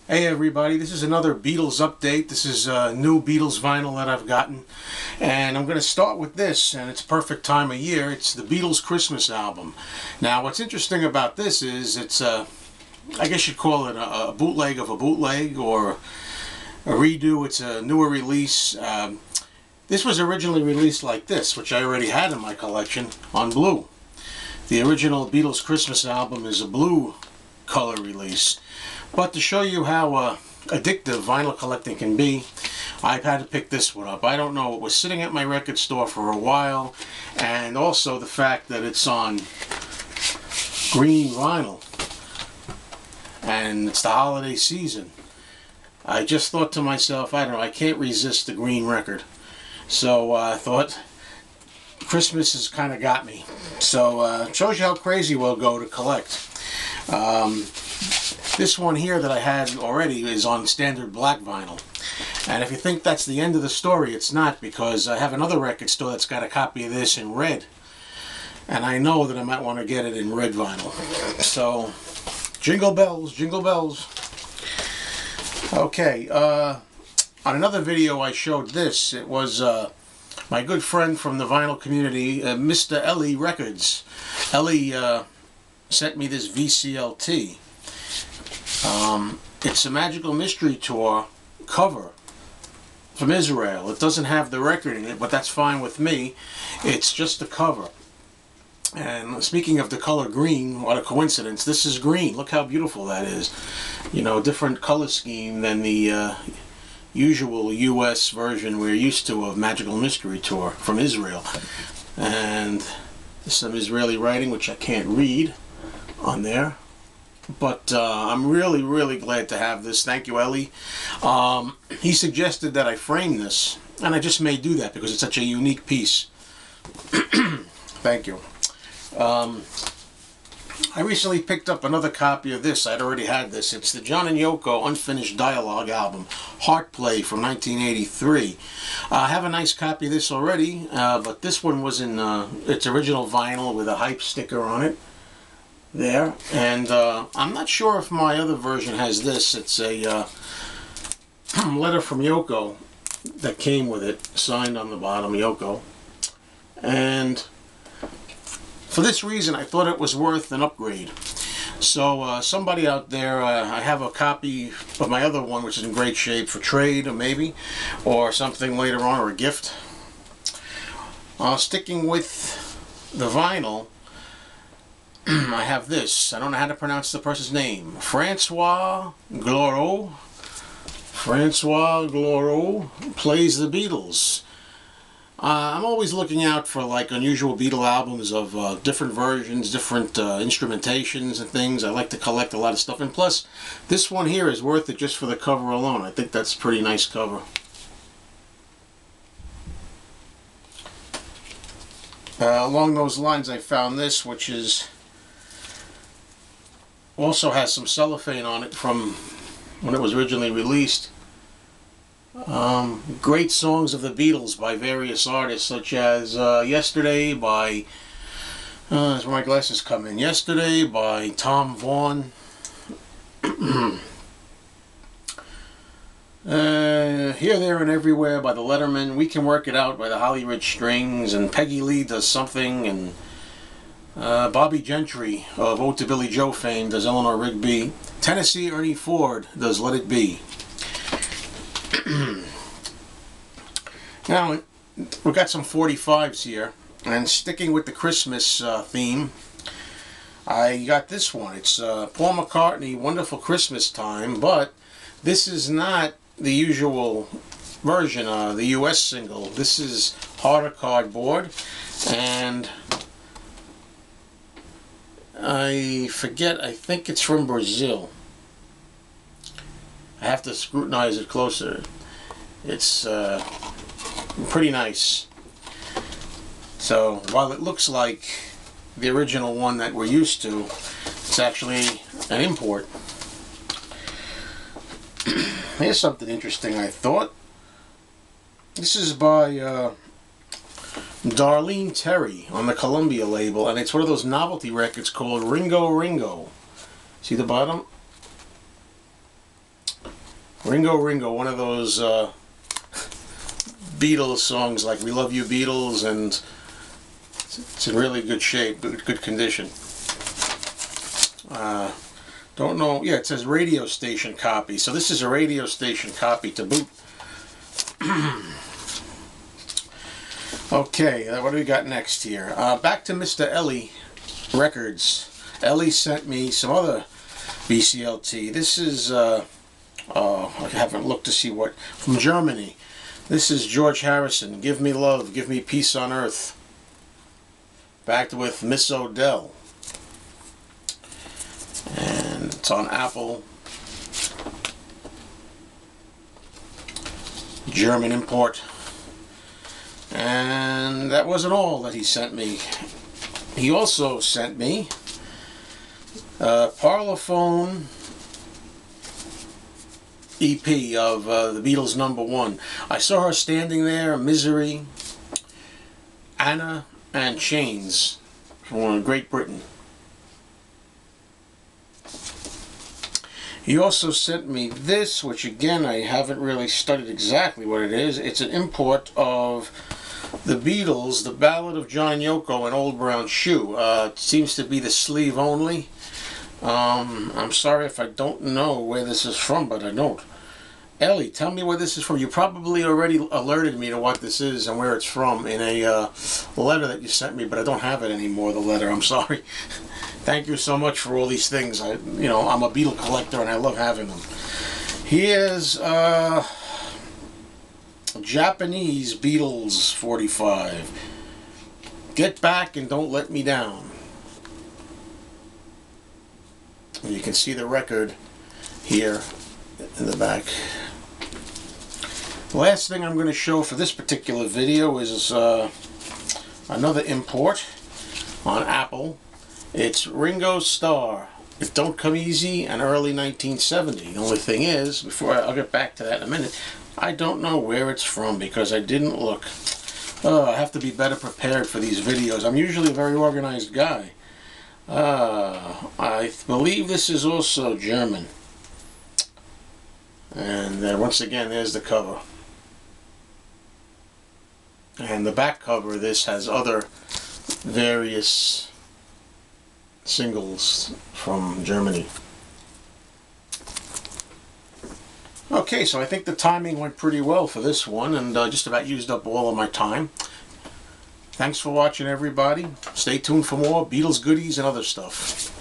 Hey everybody, this is another Beatles update. This is a new Beatles vinyl that I've gotten. And I'm going to start with this, and it's a perfect time of year. It's the Beatles Christmas album. Now what's interesting about this is it's I guess you'd call it a bootleg of a bootleg or a redo. It's a newer release. This was originally released like this, which I already had in my collection, on blue. The original Beatles Christmas album is a blue color release. But to show you how addictive vinyl collecting can be, I've had to pick this one up. I don't know, it was sitting at my record store for a while, and also the fact that it's on green vinyl, and it's the holiday season. I just thought to myself, I don't know, I can't resist the green record. So I thought, Christmas has kind of got me. So it shows you how crazy we'll go to collect. This one here that I had already is on standard black vinyl. And if you think that's the end of the story, it's not, because I have another record store that's got a copy of this in red. And I know that I might want to get it in red vinyl. So, jingle bells, jingle bells. Okay, on another video I showed this. It was my good friend from the vinyl community, Mr. Ellie Records. Ellie sent me this VCLT. It's a Magical Mystery Tour cover from Israel. It doesn't have the record in it, but that's fine with me. It's just the cover. And speaking of the color green, what a coincidence. This is green. Look how beautiful that is. You know, different color scheme than the usual US version we're used to of Magical Mystery Tour from Israel. And some Israeli writing, which I can't read on there. But I'm really glad to have this. Thank you, Ellie. He suggested that I frame this, and I just may do that because it's such a unique piece. Thank you. I recently picked up another copy of this. I'd already had this. It's the John and Yoko Unfinished Dialogue album, Heart Play from 1983. I have a nice copy of this already, but this one was in its original vinyl with a hype sticker on it. There, and I'm not sure if my other version has this. It's a letter from Yoko that came with it, signed on the bottom, Yoko. And for this reason, I thought it was worth an upgrade. So somebody out there, I have a copy of my other one, which is in great shape for trade, or maybe, or something later on, or a gift. Sticking with the vinyl, I have this. I don't know how to pronounce the person's name. Francois Goro. Francois Goro plays the Beatles. I'm always looking out for like unusual Beatle albums of different versions, different instrumentations and things. I like to collect a lot of stuff. And plus, this one here is worth it just for the cover alone. I think that's a pretty nice cover. Along those lines, I found this, which is also has some cellophane on it from when it was originally released. Great songs of the Beatles by various artists, such as Yesterday by, that's where my glasses come in, Yesterday by Tom Vaughan. Here, There and Everywhere by the Lettermen. We Can Work It Out by the Holly Ridge Strings, and Peggy Lee Does Something, and Bobby Gentry of Ode to Billy Joe fame does Eleanor Rigby. Tennessee Ernie Ford does Let It Be. Now, we've got some 45s here, and sticking with the Christmas theme, I got this one. It's Paul McCartney, Wonderful Christmas Time, but this is not the usual version, the US single. This is Heart of Cardboard, and I forget, I think it's from Brazil. I have to scrutinize it closer. It's pretty nice. So while it looks like the original one that we're used to, it's actually an import. Here's something interesting, I thought. This is by Darlene Terry on the Columbia label, and it's one of those novelty records called Ringo. See the bottom? Ringo, one of those Beatles songs like We Love You Beatles, and it's in really good shape, good condition. Don't know, yeah, it says radio station copy, so this is a radio station copy to boot. Okay, what do we got next here? Back to Mr. Ellie Records. Ellie sent me some other BCLT. This is, I haven't looked to see what, from Germany. This is George Harrison, Give Me Love, Give Me Peace on Earth. Backed with Miss Odell. And it's on Apple. German import. And that wasn't all that he sent me. He also sent me Parlophone EP of the Beatles #1. I saw her standing there, Misery, Anna, and Chains from Great Britain. He also sent me this, which again I haven't really studied exactly what it is. It's an import of the Beatles, The Ballad of John and Yoko, and Old Brown Shoe. It seems to be the sleeve only. I'm sorry if I don't know where this is from, but I don't. Ellie, tell me where this is from. You probably already alerted me to what this is and where it's from in a letter that you sent me, but I don't have it anymore, the letter. I'm sorry. Thank you so much for all these things. I'm a Beatle collector and I love having them. Here's Japanese Beatles 45. Get Back and Don't Let Me Down. And you can see the record here in the back. The last thing I'm going to show for this particular video is another import on Apple. It's Ringo Starr, It Don't Come Easy, and early 1970. The only thing is, I'll get back to that in a minute, I don't know where it's from because I didn't look. I have to be better prepared for these videos. I'm usually a very organized guy. I believe this is also German. And once again, there's the cover. And the back cover of this has other various singles from Germany. Okay, so I think the timing went pretty well for this one, and just about used up all of my time. Thanks for watching, everybody. Stay tuned for more Beatles goodies and other stuff.